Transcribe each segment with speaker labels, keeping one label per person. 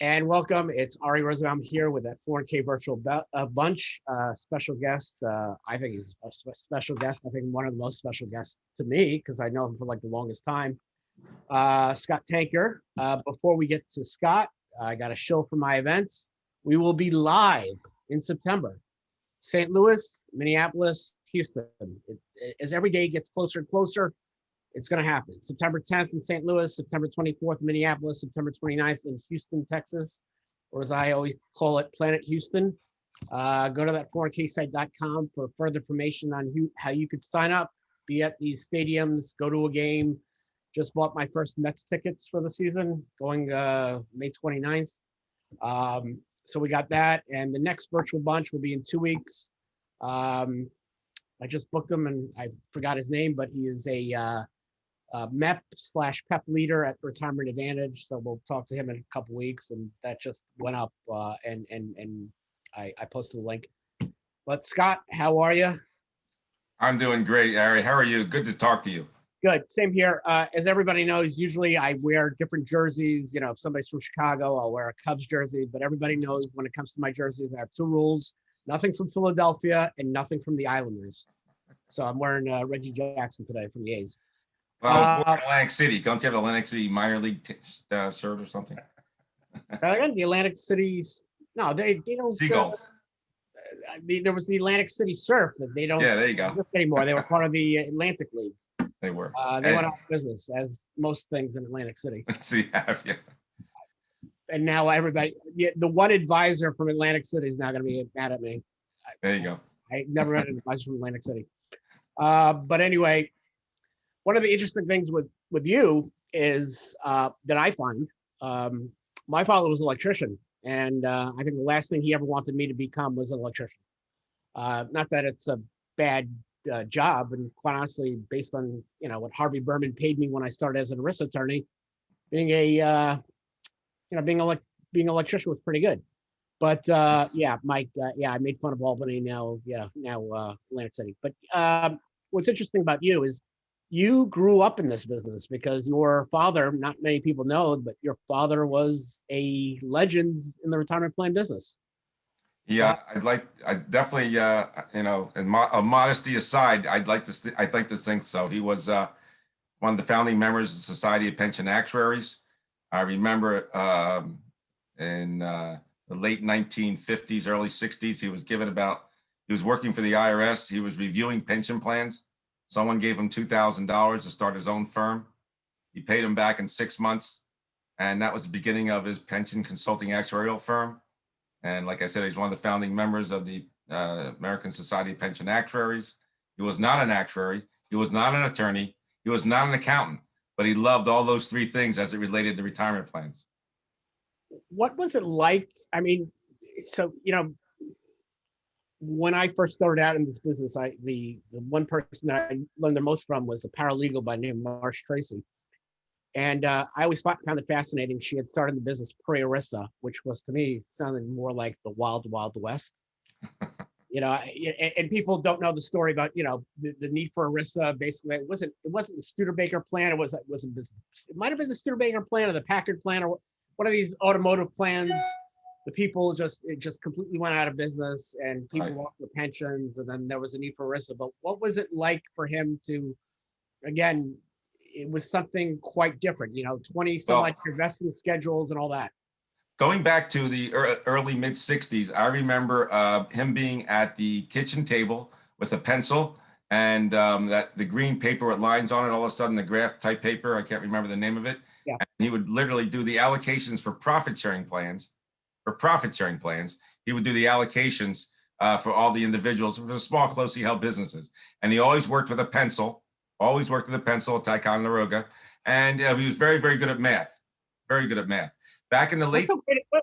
Speaker 1: And welcome. It's Ari Rosenbaum here with that 4K virtual bunch. Special guest. I think he's a special guest. I think one of the most special guests to me because I know him for like the longest time. Scott Tanker. Before we get to Scott, I got a show for my events. We will be live in September. St. Louis, Minneapolis, Houston. As every day gets closer and closer, it's going to happen. September 10th in St. Louis, September 24th in Minneapolis, September 29th in Houston, Texas, or as I always call it, Planet Houston. Go to that 4ksite.com for further information on how you could sign up, be at these stadiums, go to a game. Just bought my first Mets tickets for the season, going May 29th. So we got that. And the next virtual bunch will be in 2 weeks. I just booked him and I forgot his name, but he is a MEP/PEP leader at Retirement Advantage. So we'll talk to him in a couple weeks, and that just went up. And I posted the link. But Scott, how are you?
Speaker 2: I'm doing great, Ari. How are you? Good to talk to you.
Speaker 1: Good. Same here. As everybody knows, usually I wear different jerseys. You know, if somebody's from Chicago, I'll wear a Cubs jersey. But everybody knows when it comes to my jerseys, I have two rules: nothing from Philadelphia and nothing from the Islanders. So I'm wearing Reggie Jackson today from the A's.
Speaker 2: Well, I was born in Atlantic City. Don't you have Atlantic City minor league shirt or something?
Speaker 1: The Atlantic City's no, they don't.
Speaker 2: Seagulls.
Speaker 1: There was the Atlantic City Surf that they don't.
Speaker 2: Yeah, there you go.
Speaker 1: Anymore. They were part of the Atlantic League.
Speaker 2: They were.
Speaker 1: They went out of business, as most things in Atlantic City.
Speaker 2: Yeah.
Speaker 1: And now everybody, the one advisor from Atlantic City is now going to be mad at me.
Speaker 2: There you go.
Speaker 1: I never had an advisor from Atlantic City. But anyway, one of the interesting things with you is that I find, my father was an electrician, and I think the last thing he ever wanted me to become was an electrician. Not that it's a bad job, and quite honestly, based on what Harvey Berman paid me when I started as an ERISA attorney, being being an electrician was pretty good. But Mike, I made fun of Albany now Atlantic City. But what's interesting about you is you grew up in this business because your father, not many people know, but your father was a legend in the retirement plan business.
Speaker 2: Yeah, I definitely, and modesty aside, I'd like to think so. He was one of the founding members of the Society of Pension Actuaries. I remember in the late 1950s, early 60s, he was working for the IRS. He was reviewing pension plans. Someone gave him $2,000 to start his own firm. He paid him back in 6 months. And that was the beginning of his pension consulting actuarial firm. And like I said, he's one of the founding members of the American Society of Pension Actuaries. He was not an actuary. He was not an attorney. He was not an accountant, but he loved all those three things as it related to retirement plans.
Speaker 1: What was it like? I mean, so, when I first started out in this business, the one person that I learned the most from was a paralegal by the name of Marsh Tracy. And I always found it fascinating. She had started the business pre-ERISA, which was, to me, sounded more like the wild, wild west. And people don't know the story about, the need for ERISA. Basically, it wasn't the Studebaker plan. It might have been the Studebaker plan or the Packard plan or one of these automotive plans. The people it just completely went out of business, and people lost their pensions, and then there was a need for ERISA. But what was it like for him to, again, it was something quite different, 20 some odd investing schedules and all that.
Speaker 2: Going back to the early mid 60s, I remember him being at the kitchen table with a pencil and that the green paper with lines on it, all of a sudden the graph type paper, I can't remember the name of it. Yeah. And he would literally do the allocations for profit sharing plans. He would do the allocations for all the individuals, for the small, closely held businesses. And he always worked with a pencil, Ticonderoga. And he was very, very good at math. Back in the late.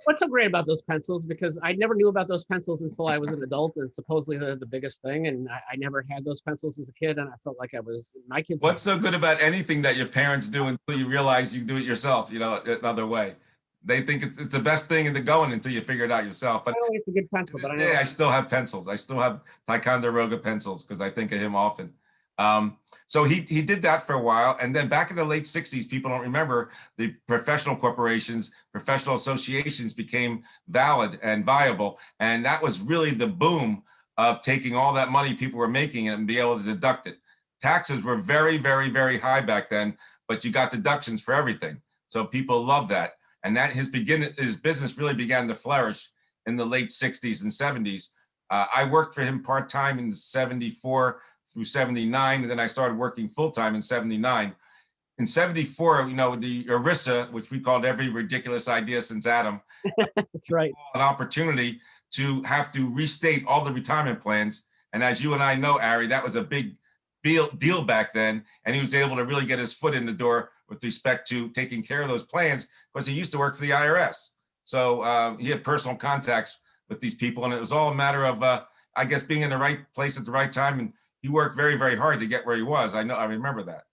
Speaker 1: What's so great about those pencils? Because I never knew about those pencils until I was an adult, and supposedly they're the biggest thing. And I never had those pencils as a kid, and I felt like my kids.
Speaker 2: What's so good about anything that your parents do until you realize you do it yourself, another way? They think it's the best thing in the going until you figure it out yourself. But
Speaker 1: it's a good pencil.
Speaker 2: I still have pencils. I still have Ticonderoga pencils because I think of him often. So he did that for a while. And then back in the late 60s, people don't remember, the professional corporations, professional associations became valid and viable. And that was really the boom of taking all that money people were making and be able to deduct it. Taxes were very, very, very high back then, but you got deductions for everything. So people loved that. And that his business really began to flourish in the late 60s and 70s. I worked for him part-time in 74 through 79, and then I started working full-time in 79. In 74, you know, the ERISA, which we called every ridiculous idea since Adam,
Speaker 1: That's right.
Speaker 2: an opportunity to have to restate all the retirement plans. And as you and I know, Ari, that was a big deal back then. And he was able to really get his foot in the door with respect to taking care of those plans because he used to work for the IRS. So he had personal contacts with these people. And it was all a matter of, I guess, being in the right place at the right time. And he worked very, very hard to get where he was. I remember that.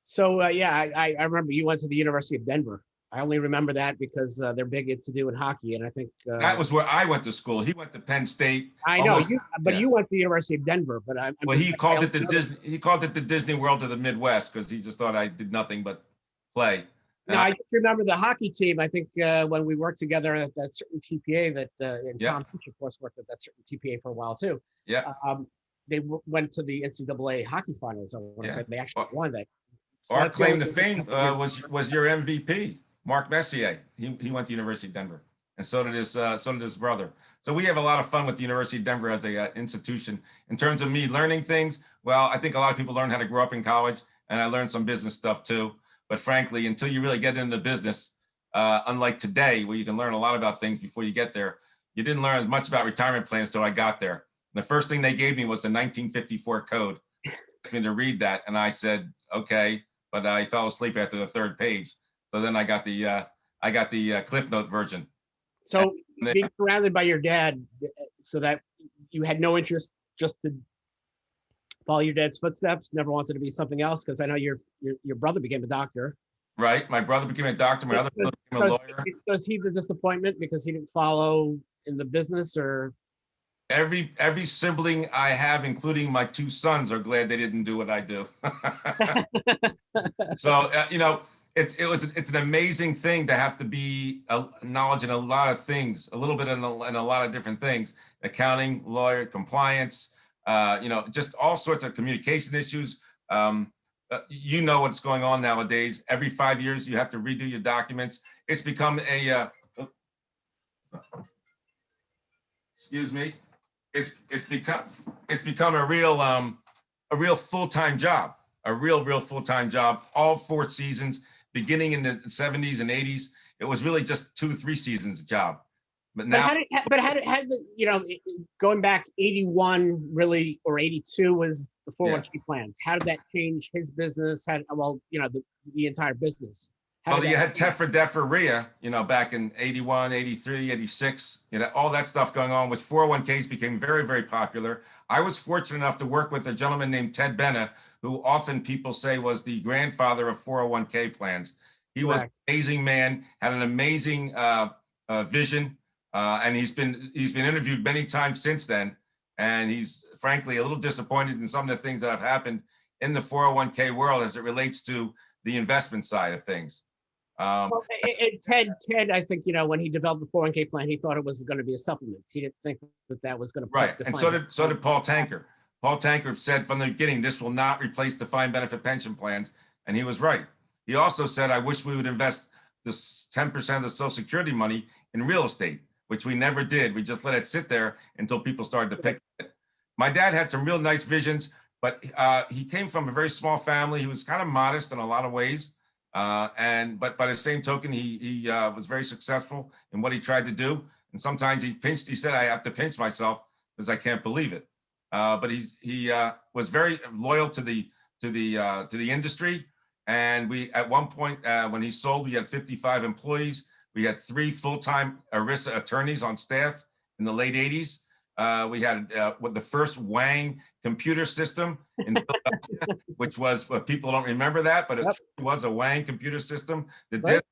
Speaker 1: So yeah, I remember you went to the University of Denver. I only remember that because they're big into doing hockey, and I think
Speaker 2: that was where I went to school. He went to Penn State.
Speaker 1: I know you, but you went to the University of Denver. But
Speaker 2: well, he called it the Disney. He called it the Disney World of the Midwest because he just thought I did nothing but play.
Speaker 1: No, I just remember the hockey team. I think when we worked together at that certain TPA that, and Tom Peach, of course, worked at that certain TPA for a while too.
Speaker 2: Yeah.
Speaker 1: They went to the NCAA hockey finals. I want to say they actually won that. So
Speaker 2: our claim to fame was your MVP, Mark Messier. He went to University of Denver, and so did his brother. So we have a lot of fun with the University of Denver as a institution. In terms of me learning things, well, I think a lot of people learn how to grow up in college, and I learned some business stuff too. But frankly, until you really get into business, unlike today, where you can learn a lot about things before you get there, you didn't learn as much about retirement plans till I got there. And the first thing they gave me was the 1954 code. Asked me to read that, and I said, okay, but I fell asleep after the third page. So then I got the Cliff Note version.
Speaker 1: So being surrounded by your dad, so that you had no interest just to follow your dad's footsteps, never wanted to be something else, because I know your brother became a doctor.
Speaker 2: Right, my brother became a doctor. My other brother became a lawyer.
Speaker 1: Was he the disappointment because he didn't follow in the business, or?
Speaker 2: Every sibling I have, including my two sons, are glad they didn't do what I do. So you know, it's an amazing thing to have to be knowledge in a lot of things, a little bit in a lot of different things: accounting, lawyer, compliance, you know, just all sorts of communication issues. You know what's going on nowadays. Every 5 years, you have to redo your documents. It's become a excuse me. It's become a real full-time job, a real full-time job. All 4 seasons, beginning in the 70s and 80s, it was really just 2 or 3 seasons job. But now,
Speaker 1: how did you know, going back 81 really, or 82 was the 401k plans. How did that change his business? Well, you know, the entire business.
Speaker 2: Well, you had Tefra Defra RIA, you know, back in 81, 83, 86, you know, all that stuff going on, which 401ks became very, very popular. I was fortunate enough to work with a gentleman named Ted Benna, who often people say was the grandfather of 401k plans. He was an amazing man, had an amazing vision, and he's been interviewed many times since then. And he's frankly a little disappointed in some of the things that have happened in the 401k world as it relates to the investment side of things.
Speaker 1: Well, Ted, I think, you know, when he developed the 401k plan, he thought it was going to be a supplement. He didn't think that was going to.
Speaker 2: Right, and so did Paul Tanker. Paul Tanker said from the beginning, this will not replace defined benefit pension plans, and he was right. He also said, I wish we would invest this 10% of the Social Security money in real estate, which we never did. We just let it sit there until people started to pick it. My dad had some real nice visions, but he came from a very small family. He was kind of modest in a lot of ways. But by the same token, he was very successful in what he tried to do. And sometimes he said, I have to pinch myself because I can't believe it. But he was very loyal to the industry. And we, at one point, when he sold, we had 55 employees. We had 3 full-time ERISA attorneys on staff in the late 80s. We had the first Wang computer system in Philadelphia, which was, people don't remember that, but it was a Wang computer system. The disc,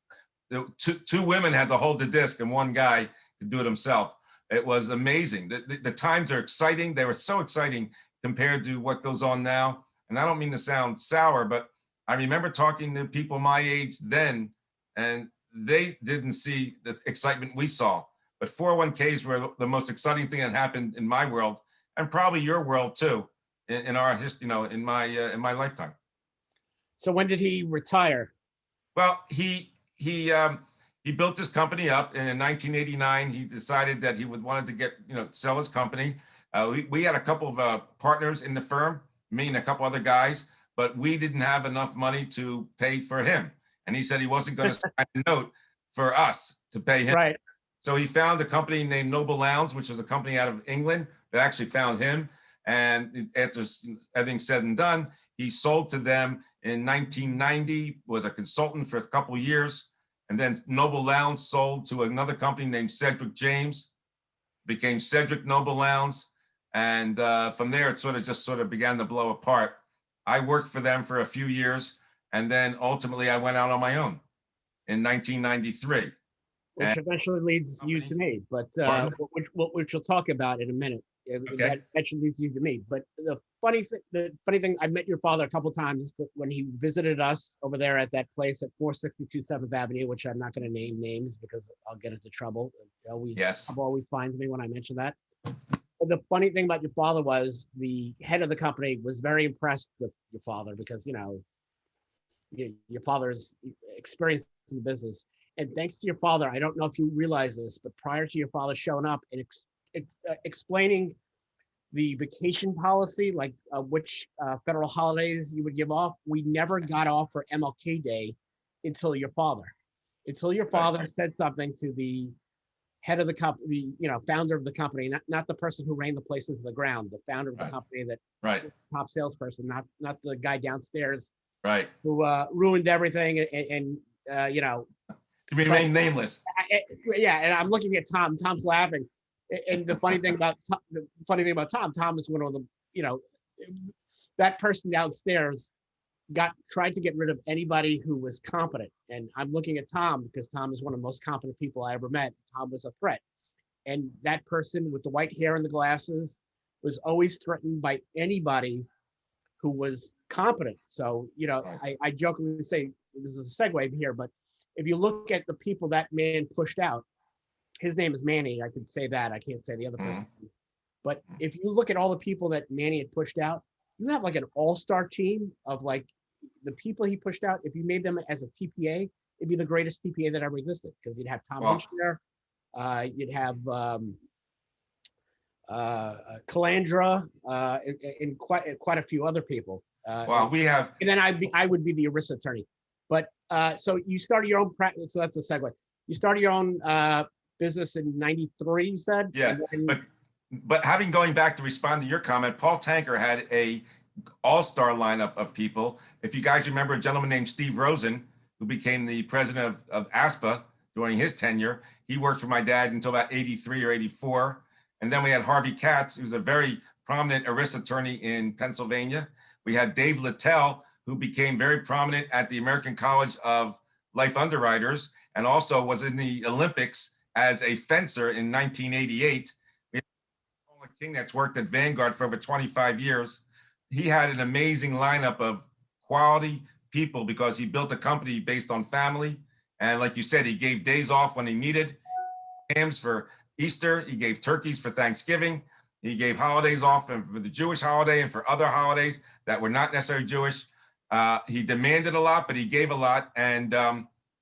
Speaker 2: two women had to hold the disc and one guy could do it himself. It was amazing. The times are exciting. They were so exciting compared to what goes on now. And I don't mean to sound sour, but I remember talking to people my age then, and they didn't see the excitement we saw. But 401ks were the most exciting thing that happened in my world, and probably your world too, in our history, in my lifetime.
Speaker 1: So when did he retire?
Speaker 2: Well, he built this company up, and in 1989 he decided that he would wanted to sell his company. We had a couple of partners in the firm, me and a couple other guys, but we didn't have enough money to pay for him, and he said he wasn't going to sign a note for us to pay him.
Speaker 1: Right.
Speaker 2: So he found a company named Noble Lowndes, which was a company out of England that actually found him. And after everything said and done, he sold to them in 1990, was a consultant for a couple of years. And then Noble Lowndes sold to another company named Cedric James, became Cedric Noble Lowndes. And from there, it sort of began to blow apart. I worked for them for a few years. And then ultimately I went out on my own in 1993.
Speaker 1: Which eventually leads you to me, but which we'll talk about in a minute.
Speaker 2: Okay.
Speaker 1: That eventually leads you to me. But the funny thing, I met your father a couple of times when he visited us over there at that place at 462 7th Avenue, which I'm not going to name names because I'll get into trouble. Always finds me when I mention that. But the funny thing about your father was the head of the company was very impressed with your father because your father's experience in the business. And thanks to your father, I don't know if you realize this, but prior to your father showing up and explaining the vacation policy, like which federal holidays you would give off, we never got off for MLK Day until your father. Said something to the head of the company, founder of the company, not the person who ran the place into the ground, the founder of the company, top salesperson, not the guy downstairs, who ruined everything and
Speaker 2: to remain nameless.
Speaker 1: And I'm looking at Tom. Tom's laughing. And the funny thing about Tom is one of them. That person downstairs tried to get rid of anybody who was competent. And I'm looking at Tom because Tom is one of the most competent people I ever met. Tom was a threat. And that person with the white hair and the glasses was always threatened by anybody who was competent. So, I jokingly say, this is a segue here, but if you look at the people that man pushed out, his name is Manny. I could say that. I can't say the other person. But if you look at all the people that Manny had pushed out, you have like an all-star team of like the people he pushed out. If you made them as a TPA, it'd be the greatest TPA that ever existed because you'd have Tom Lynch there. You'd have Calandra and quite a few other people.
Speaker 2: We have.
Speaker 1: And then I would be the ERISA attorney. But so you started your own practice. So that's a segue. You started your own business in '93, you said?
Speaker 2: Yeah, but going back to respond to your comment, Paul Tanker had a all-star lineup of people. If you guys remember a gentleman named Steve Rosen, who became the president of ASPA during his tenure, he worked for my dad until about 83 or 84. And then we had Harvey Katz, who's a very prominent ERISA attorney in Pennsylvania. We had Dave Littell, who became very prominent at the American College of Life Underwriters and also was in the Olympics as a fencer in 1988. We had Paula King that's worked at Vanguard for over 25 years. He had an amazing lineup of quality people because he built a company based on family. And like you said, he gave days off when he needed, hams for Easter, he gave turkeys for Thanksgiving, he gave holidays off for the Jewish holiday and for other holidays that were not necessarily Jewish. He demanded a lot, but he gave a lot. And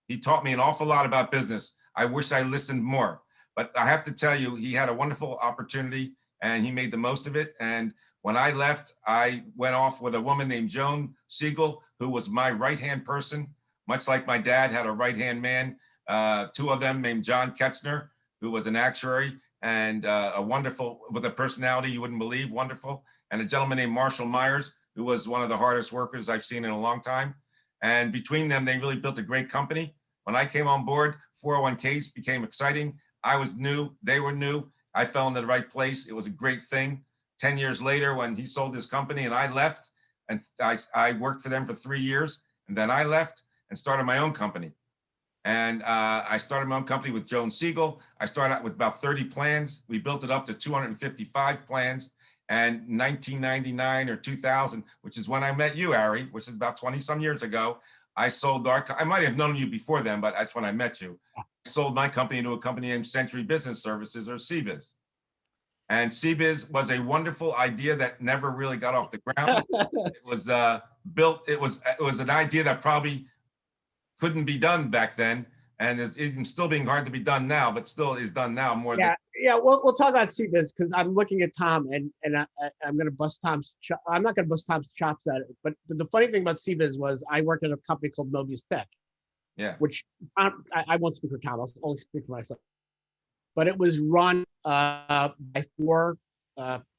Speaker 2: he taught me an awful lot about business. I wish I listened more, but I have to tell you, he had a wonderful opportunity and he made the most of it. And when I left, I went off with a woman named Joan Siegel, who was my right-hand person, much like my dad had a right-hand man, two of them named John Ketzner, who was an actuary and a wonderful, with a personality you wouldn't believe, wonderful, and a gentleman named Marshall Myers, who was one of the hardest workers I've seen in a long time. And between them, they really built a great company. When I came on board, 401ks became exciting. I was new, they were new. I fell into the right place. It was a great thing. 10 years later, when he sold his company and I left, and I worked for them for 3 years, and then I left and started my own company. And I started my own company with Joan Siegel. I started out with about 30 plans. We built it up to 255 plans. And 1999 or 2000, which is when I met you, Ari, which is about 20 some years ago, I sold I might have known you before then, but that's when I met you. I sold my company to a company named Century Business Services, or CBIZ. And CBIZ was a wonderful idea that never really got off the ground. It was built, it was an idea that probably couldn't be done back then, and is even still being hard to be done now, but still is done now more than.
Speaker 1: Yeah. We'll talk about CBIZ because I'm looking at Tom, and I'm going to bust Tom's. I'm not going to bust Tom's chops at it, but the funny thing about CBIZ was I worked at a company called Mobius Tech.
Speaker 2: Yeah.
Speaker 1: Which I won't speak for Tom. I'll only speak for myself. But it was run by 4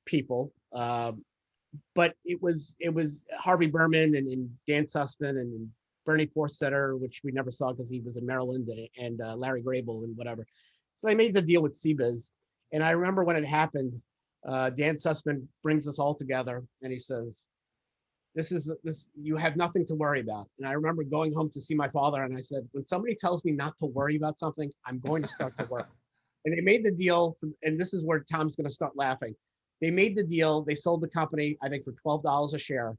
Speaker 1: people. But it was Harvey Berman and Dan Sussman and Bernie Forstetter, which we never saw because he was in Maryland, and Larry Grable and whatever. So they made the deal with CBIZ. And I remember when it happened, Dan Sussman brings us all together and he says, this, you have nothing to worry about. And I remember going home to see my father and I said, when somebody tells me not to worry about something, I'm going to start to work. And they made the deal, and this is where Tom's going to start laughing. They made the deal. They sold the company, I think, for $12 a share.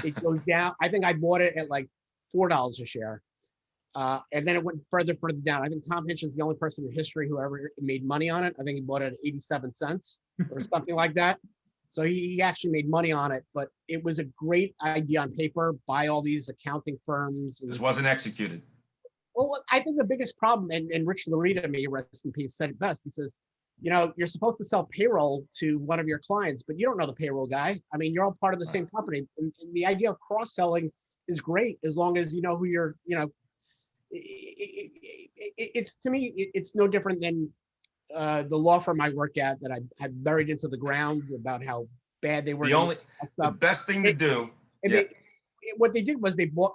Speaker 1: It goes down. I think I bought it at like $4 a share. And then it went further down. I think Tom Hinchin's the only person in history who ever made money on it. I think he bought it at 87 cents or something like that. So he actually made money on it, but it was a great idea on paper by all these accounting firms.
Speaker 2: This wasn't executed.
Speaker 1: Well, I think the biggest problem, and Rich Larita, may rest in peace, said it best. He says, you're supposed to sell payroll to one of your clients, but you don't know the payroll guy. I mean, you're all part of the same company. And the idea of cross-selling is great as long as you know who you're, it's, to me, it's no different than the law firm I work at that I had buried into the ground about how bad they were.
Speaker 2: The best thing to do.
Speaker 1: What they did was they bought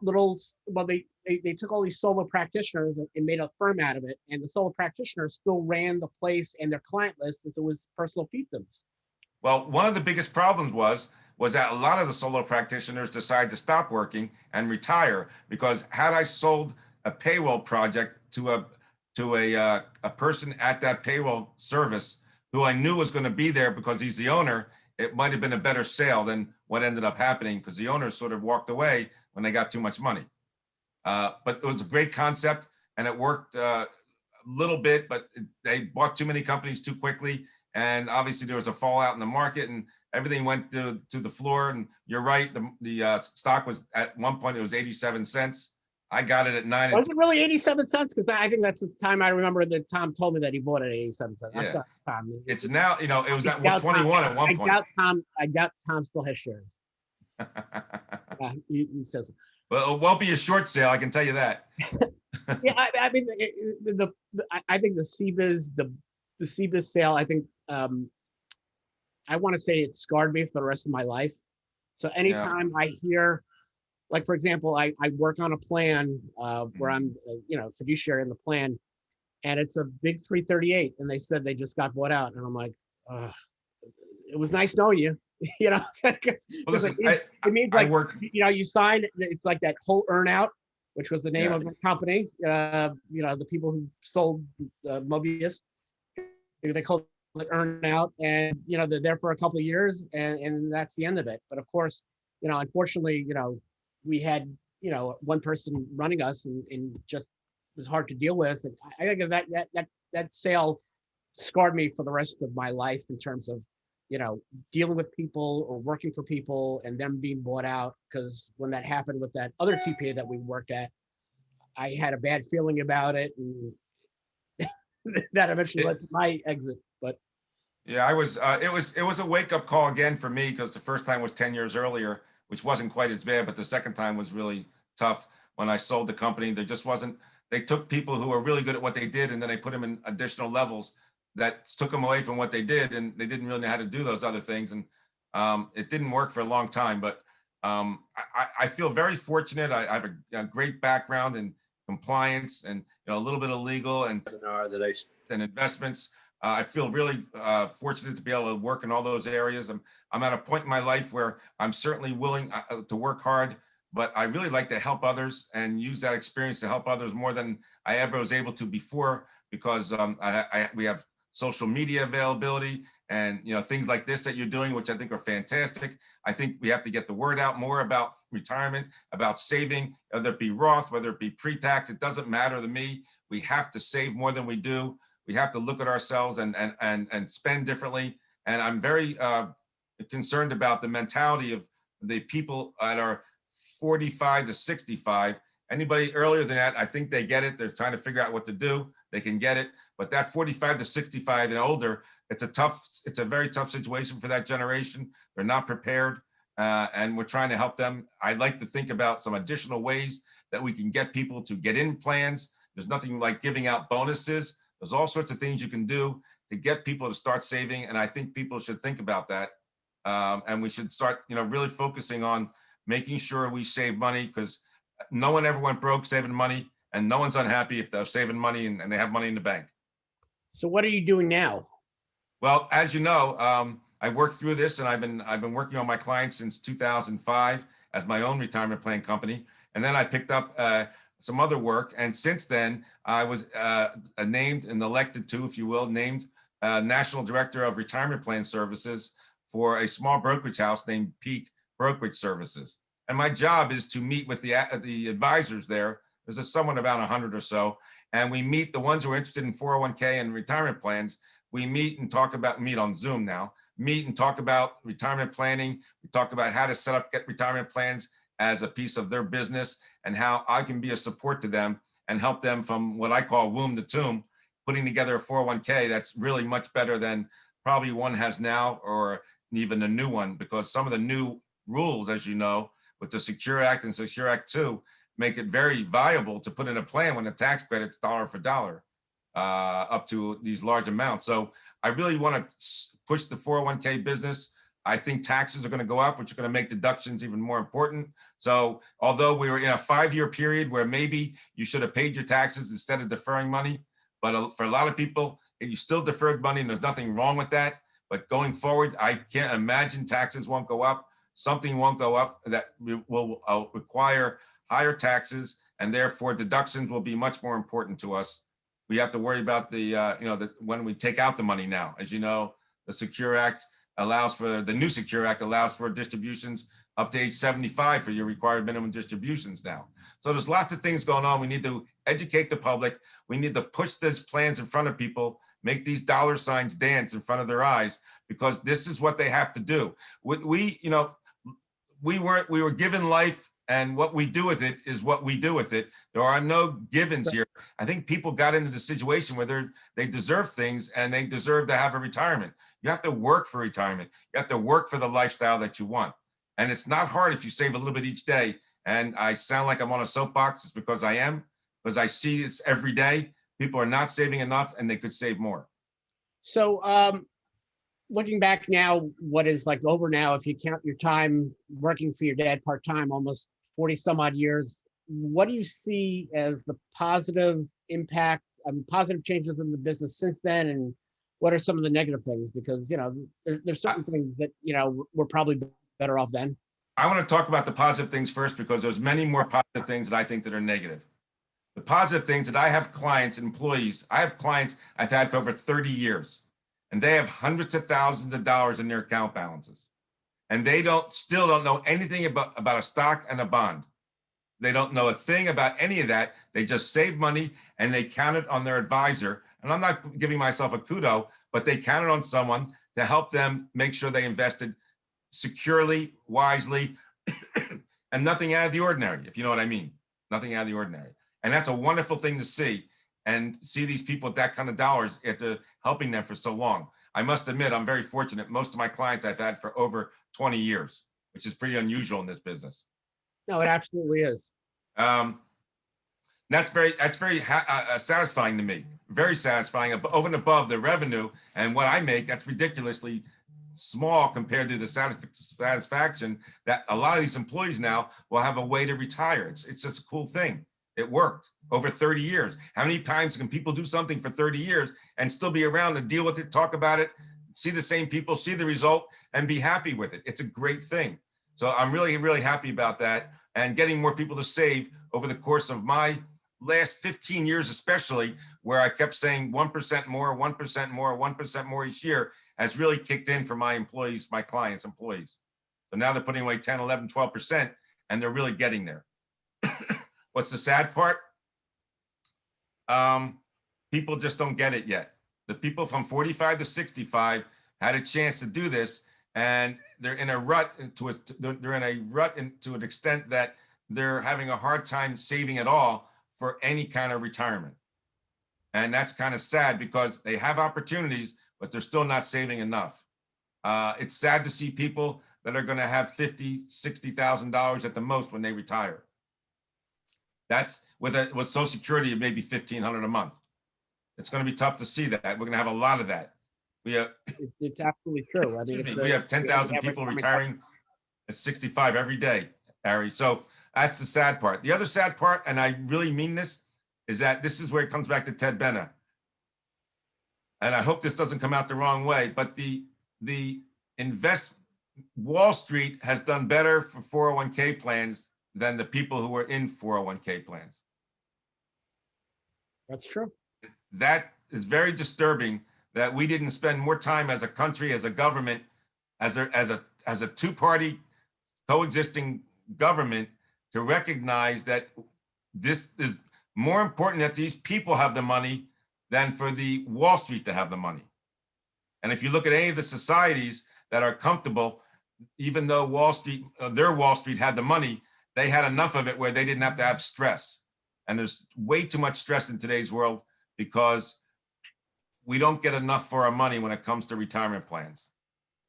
Speaker 1: they took all these solo practitioners and made a firm out of it. And the solo practitioners still ran the place and their client list as it was personal fiefdoms.
Speaker 2: Well, one of the biggest problems was that a lot of the solo practitioners decided to stop working and retire, because had I sold a payroll project to a person at that payroll service who I knew was going to be there because he's the owner, it might have been a better sale than what ended up happening, because the owners sort of walked away when they got too much money. But it was a great concept and it worked a little bit, but they bought too many companies too quickly. And obviously there was a fallout in the market and everything went to the floor. And you're right, the stock was at one point, it was 87 cents. I got it at 9.
Speaker 1: Was it really 87 cents? Because I think that's the time I remember that Tom told me that he bought it at 87 cents.
Speaker 2: Yeah.
Speaker 1: I'm sorry, Tom.
Speaker 2: It's now, it was at 121 at one point.
Speaker 1: I doubt Tom still has shares. He says.
Speaker 2: Well, it won't be a short sale, I can tell you that.
Speaker 1: Yeah, I mean, I think the CBIZ sale, I think, I want to say it scarred me for the rest of my life. So anytime I hear, like, for example, I work on a plan where I'm, fiduciary in the plan, and it's a big 338, and they said they just got bought out, and I'm like, it was nice knowing you,
Speaker 2: Well, listen,
Speaker 1: it means like,
Speaker 2: I work.
Speaker 1: You sign, it's like that whole earnout, which was the name of the company. The people who sold Mobius, they called it earnout, and they're there for a couple of years, and that's the end of it. But of course, unfortunately, we had one person running us, and just was hard to deal with. And I think that sale scarred me for the rest of my life in terms of dealing with people or working for people and them being bought out. Because when that happened with that other TPA that we worked at, I had a bad feeling about it, and that eventually led to my exit. But
Speaker 2: yeah, it was a wake up call again for me, because the first time was 10 years earlier, which wasn't quite as bad, but the second time was really tough. When I sold the company, there just wasn't, they took people who were really good at what they did, and then they put them in additional levels that took them away from what they did, and they didn't really know how to do those other things. And it didn't work for a long time, but I feel very fortunate. I have a great background in compliance and a little bit of legal and investments. I feel really fortunate to be able to work in all those areas. I'm at a point in my life where I'm certainly willing to work hard, but I really like to help others and use that experience to help others more than I ever was able to before, because we have social media availability, and things like this that you're doing, which I think are fantastic. I think we have to get the word out more about retirement, about saving, whether it be Roth, whether it be pre-tax. It doesn't matter to me. We have to save more than we do. We have to look at ourselves and spend differently. And I'm very concerned about the mentality of the people that are 45 to 65. Anybody earlier than that, I think they get it. They're trying to figure out what to do. They can get it. But that 45 to 65 and older, it's a very tough situation for that generation. They're not prepared. And we're trying to help them. I'd like to think about some additional ways that we can get people to get in plans. There's nothing like giving out bonuses. There's all sorts of things you can do to get people to start saving. And I think people should think about that. And we should start, really focusing on making sure we save money, because no one ever went broke saving money, and no one's unhappy if they're saving money and they have money in the bank.
Speaker 1: So what are you doing now?
Speaker 2: Well, as you know, I worked through this, and I've been working on my clients since 2005 as my own retirement plan company. And then I picked up some other work. And since then, I was named and elected to, if you will, named National Director of Retirement Plan Services for a small brokerage house named Peak Brokerage Services. And my job is to meet with the advisors there. There's someone about 100 or so. And we meet the ones who are interested in 401k and retirement plans. We meet on Zoom now, meet and talk about retirement planning. We talk about how to get retirement plans as a piece of their business, and how I can be a support to them and help them from what I call womb to tomb, putting together a 401k that's really much better than probably one has now, or even a new one, because some of the new rules, as you know, with the Secure Act and Secure Act 2, make it very viable to put in a plan when the tax credit's dollar for dollar up to these large amounts. So I really want to push the 401k business. I think taxes are going to go up, which is going to make deductions even more important. So although we were in a 5-year period where maybe you should have paid your taxes instead of deferring money, but for a lot of people, you still deferred money, and there's nothing wrong with that. But going forward, I can't imagine taxes won't go up. Something won't go up that will require higher taxes, and therefore deductions will be much more important to us. We have to worry about when we take out the money now. As you know, the new Secure Act allows for distributions up to age 75 for your required minimum distributions now. So there's lots of things going on. We need to educate the public. We need to push these plans in front of people, make these dollar signs dance in front of their eyes, because this is what they have to do. We were given life, and what we do with it is what we do with it. There are no givens here. I think people got into the situation where they deserve things, and they deserve to have a retirement. You have to work for retirement. You have to work for the lifestyle that you want. And it's not hard if you save a little bit each day. And I sound like I'm on a soapbox. It's because I am, because I see this every day. People are not saving enough, and they could save more.
Speaker 1: So looking back now, what is like over now, if you count your time working for your dad part-time, almost 40 some odd years, what do you see as the positive impact, positive changes in the business since then? And what are some of the negative things? Because, there's certain things that, we're probably better off then.
Speaker 2: I want to talk about the positive things first, because there's many more positive things that I think that are negative. The positive things that I have clients, employees, I have clients I've had for over 30 years, and they have hundreds of thousands of dollars in their account balances. And they still don't know anything about a stock and a bond. They don't know a thing about any of that. They just save money, and they counted on their advisor. And I'm not giving myself a kudo, but they counted on someone to help them make sure they invested securely, wisely, and nothing out of the ordinary, if you know what I mean. Nothing out of the ordinary. And that's a wonderful thing to see, and see these people with that kind of dollars after helping them for so long. I must admit, I'm very fortunate. Most of my clients I've had for over 20 years, which is pretty unusual in this business.
Speaker 1: No, it absolutely is.
Speaker 2: That's very satisfying to me. Very satisfying, over and above the revenue and what I make. That's ridiculously small compared to the satisfaction that a lot of these employees now will have a way to retire. It's just a cool thing. It worked over 30 years. How many times can people do something for 30 years and still be around to deal with it, talk about it, see the same people, see the result, and be happy with it? It's a great thing. So I'm really, really happy about that, and getting more people to save over the course of my last 15 years, especially, where I kept saying 1% more, 1% more, 1% more each year. has really kicked in for my employees, my clients' employees. So now they're putting away 10, 11, 12%, and they're really getting there. What's the sad part? People just don't get it yet. The people from 45 to 65 had a chance to do this, and they're in a rut they're in a rut to an extent that they're having a hard time saving at all for any kind of retirement. And that's kind of sad because they have opportunities, but they're still not saving enough. It's sad to see people that are going to have $50,000, $60,000 at the most when they retire. That's with Social Security of maybe $1,500 a month. It's going to be tough to see that. We're going to have a lot of that. We have.
Speaker 1: It's absolutely true. I mean,
Speaker 2: We have 10,000 people retiring at 65 every day, Harry. So that's the sad part. The other sad part, and I really mean this, is that this is where it comes back to Ted Benna. And I hope this doesn't come out the wrong way, but Wall Street has done better for 401k plans than the people who are in 401k plans.
Speaker 1: That's true.
Speaker 2: That is very disturbing that we didn't spend more time as a country, as a government, as a two-party coexisting government to recognize that this is more important that these people have the money than for the Wall Street to have the money. And if you look at any of the societies that are comfortable, even though their Wall Street had the money, they had enough of it where they didn't have to have stress. And there's way too much stress in today's world because we don't get enough for our money when it comes to retirement plans.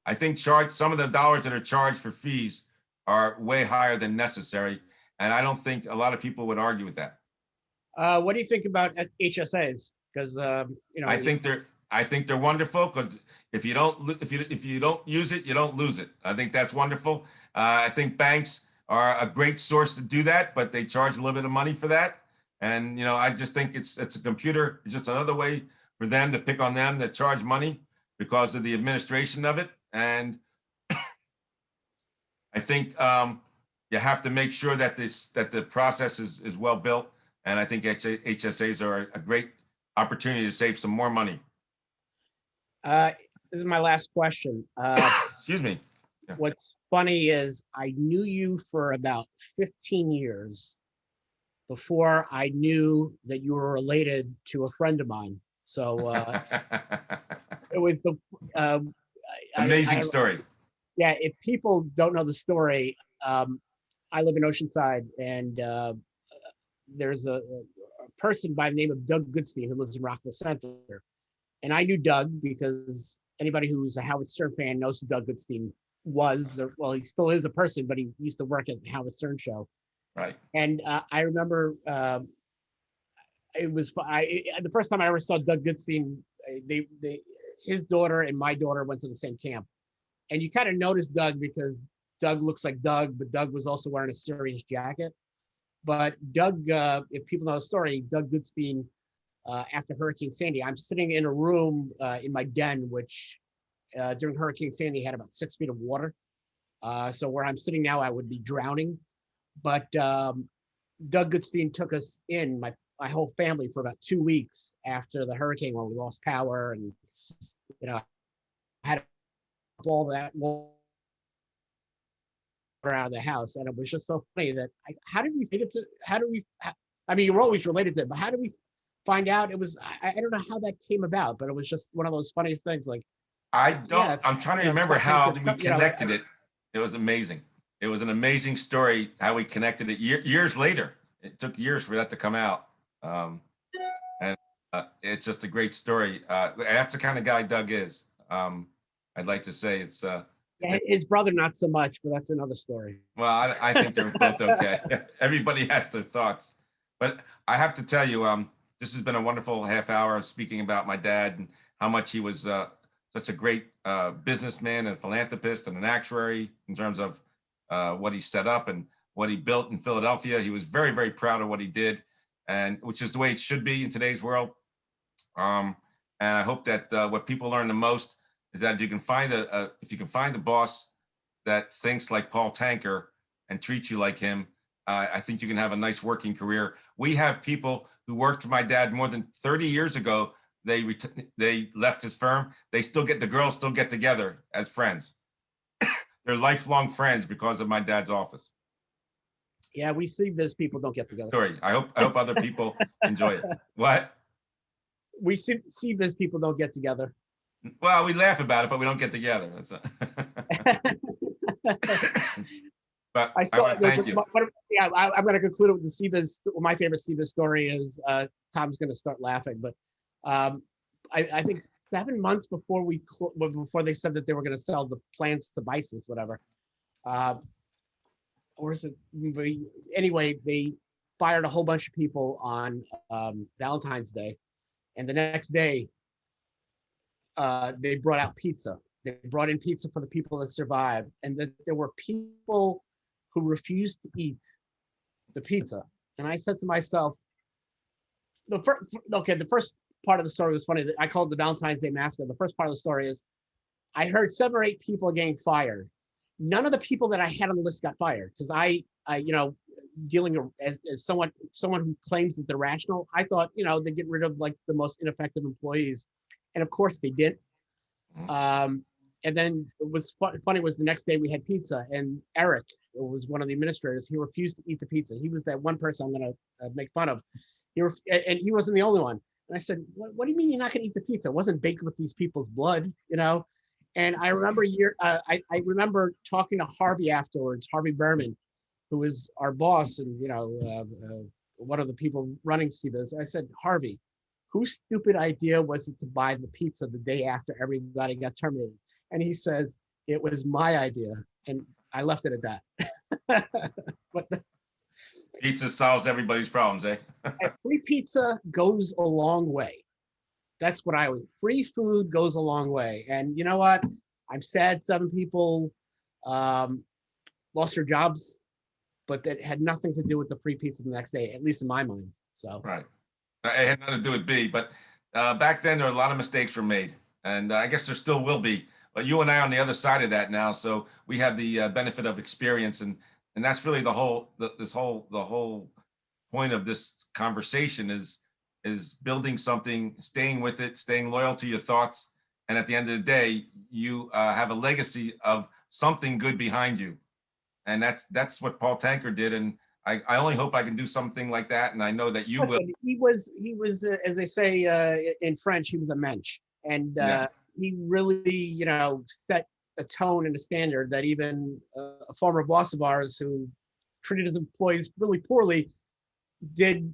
Speaker 2: I think some of the dollars that are charged for fees are way higher than necessary. And I don't think a lot of people would argue with that.
Speaker 1: What do you think about HSAs? Because
Speaker 2: I think they're wonderful because if you don't use it, you don't lose it. I think that's wonderful. I think banks are a great source to do that, but they charge a little bit of money for that. And I just think it's a computer. It's just another way for them to pick on them that charge money because of the administration of it. And I think you have to make sure that the process is well built. And I think HSAs are a great opportunity to save some more money.
Speaker 1: This is my last question.
Speaker 2: Excuse me. Yeah.
Speaker 1: What's funny is I knew you for about 15 years before I knew that you were related to a friend of mine. So it was the
Speaker 2: amazing story.
Speaker 1: Yeah, if people don't know the story, I live in Oceanside, and there's a person by the name of Doug Goodstein who lives in Rockville Center. And I knew Doug because anybody who's a Howard Stern fan knows who Doug Goodstein was. Well, he still is a person, but he used to work at the Howard Stern show.
Speaker 2: Right.
Speaker 1: And I remember the first time I ever saw Doug Goodstein, his daughter and my daughter went to the same camp. And you kind of notice Doug because Doug looks like Doug, but Doug was also wearing a serious jacket. But Doug, if people know the story, Doug Goodstein, after Hurricane Sandy, I'm sitting in a room in my den, which during Hurricane Sandy had about 6 feet of water. So where I'm sitting now, I would be drowning. But Doug Goodstein took us in, my whole family, for about 2 weeks after the hurricane, when we lost power, and had all that water out of the house. And it was just so funny that how did we I mean, you're always related to it, but how did we find out? It was, I don't know how that came about, but it was just one of those funniest things. Like,
Speaker 2: I'm trying to remember how we connected it. It was amazing. It was an amazing story how we connected it years later. It took years for that to come out. And it's just a great story. That's the kind of guy Doug is. I'd like to say it's
Speaker 1: his brother, not so much, but that's another story.
Speaker 2: Well, I think they're both okay. Everybody has their thoughts. But I have to tell you, this has been a wonderful half hour of speaking about my dad and how much he was such a great businessman and philanthropist and an actuary in terms of what he set up and what he built in Philadelphia. He was very, very proud of what he did, and which is the way it should be in today's world. And I hope that what people learn the most is that if you can find a boss that thinks like Paul Tanker and treats you like him, I think you can have a nice working career. We have people who worked for my dad more than 30 years ago they left his firm. The girls still get together as friends. They're lifelong friends because of my dad's office.
Speaker 1: Yeah, we CBiz people don't get together.
Speaker 2: Sorry, I hope other people enjoy it. What?
Speaker 1: We CBiz people don't get together.
Speaker 2: Well, we laugh about it, but we don't get together. But I want to thank you.
Speaker 1: Yeah, I'm going to conclude it with the CBiz. My favorite CBiz story is Tom's going to start laughing, but I think 7 months before before they said that they were going to sell the plants to Bisons, whatever. Or is it? Anyway, they fired a whole bunch of people on Valentine's Day, and the next day they brought out pizza. They brought in pizza for the people that survived, and that there were people who refused to eat the pizza. And I said to myself, the first part of the story was funny. I called it the Valentine's Day Massacre. The first part of the story is I heard 7 or 8 people getting fired. None of the people that I had on the list got fired because I dealing as someone who claims that they're rational, I thought, they get rid of like the most ineffective employees. And of course they didn't. And then it was funny was the next day we had pizza, and Eric was one of the administrators. He refused to eat the pizza. He was that one person I'm going to make fun of. And he wasn't the only one. And I said, what do you mean you're not going to eat the pizza? It wasn't baked with these people's blood, And I remember I remember talking to Harvey afterwards, Harvey Berman, who was our boss and one of the people running CBiz. I said, Harvey, whose stupid idea was it to buy the pizza the day after everybody got terminated? And he says, it was my idea. And I left it at that.
Speaker 2: Pizza solves everybody's problems, eh?
Speaker 1: Free pizza goes a long way. That's what free food goes a long way. And you know what? I'm sad 7 people lost their jobs, but that had nothing to do with the free pizza the next day, at least in my mind. So
Speaker 2: right. It had nothing to do with B, but back then there were a lot of mistakes were made. And I guess there still will be. But you and I are on the other side of that now. So we have the benefit of experience. And that's really the whole point of this conversation is building something, staying with it, staying loyal to your thoughts. And at the end of the day, you have a legacy of something good behind you. And that's what Paul Tanker did. And I only hope I can do something like that. And I know that you will.
Speaker 1: He was, as they say in French, he was a mensch. And he really, set a tone and a standard that even a former boss of ours who treated his employees really poorly did,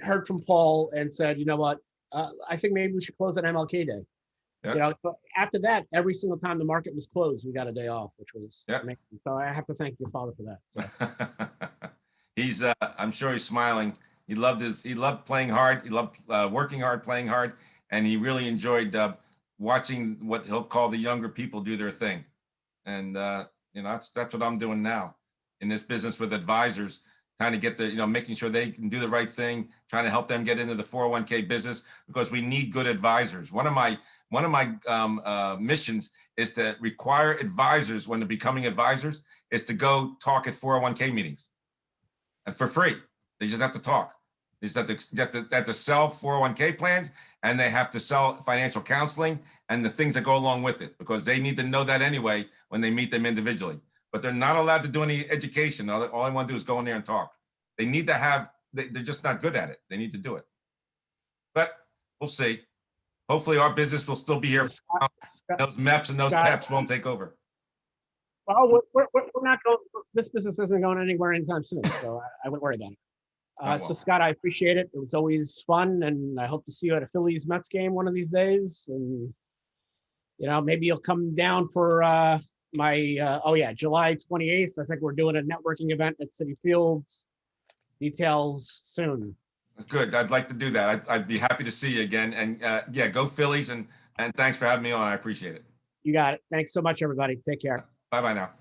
Speaker 1: heard from Paul and said, you know what, I think maybe we should close on MLK Day.
Speaker 2: Yeah.
Speaker 1: So after that, every single time the market was closed, we got a day off, which was amazing. So I have to thank your father for that. So.
Speaker 2: He's, I'm sure he's smiling. He loved playing hard. He loved working hard, playing hard, and he really enjoyed watching what he'll call the younger people do their thing. And that's what I'm doing now in this business with advisors, trying to get making sure they can do the right thing, trying to help them get into the 401k business because we need good advisors. One of my missions is to require advisors when they're becoming advisors is to go talk at 401k meetings and for free. They just have to talk. They just have to sell 401k plans, and they have to sell financial counseling and the things that go along with it because they need to know that anyway when they meet them individually. But they're not allowed to do any education. All I want to do is go in there and talk. They need to have, they're just not good at it. They need to do it. But we'll see. Hopefully our business will still be here. Those MEPs and those PEPs won't take over.
Speaker 1: Well, we're not going, this business isn't going anywhere anytime soon, so I wouldn't worry about it. So Scott, I appreciate it. It was always fun, and I hope to see you at a Phillies Mets game one of these days. And maybe you'll come down for my July 28th. I think we're doing a networking event at Citi Field. Details soon.
Speaker 2: That's good. I'd like to do that. I'd be happy to see you again. And go Phillies, and thanks for having me on. I appreciate it.
Speaker 1: You got it. Thanks so much, everybody. Take care.
Speaker 2: Bye-bye now.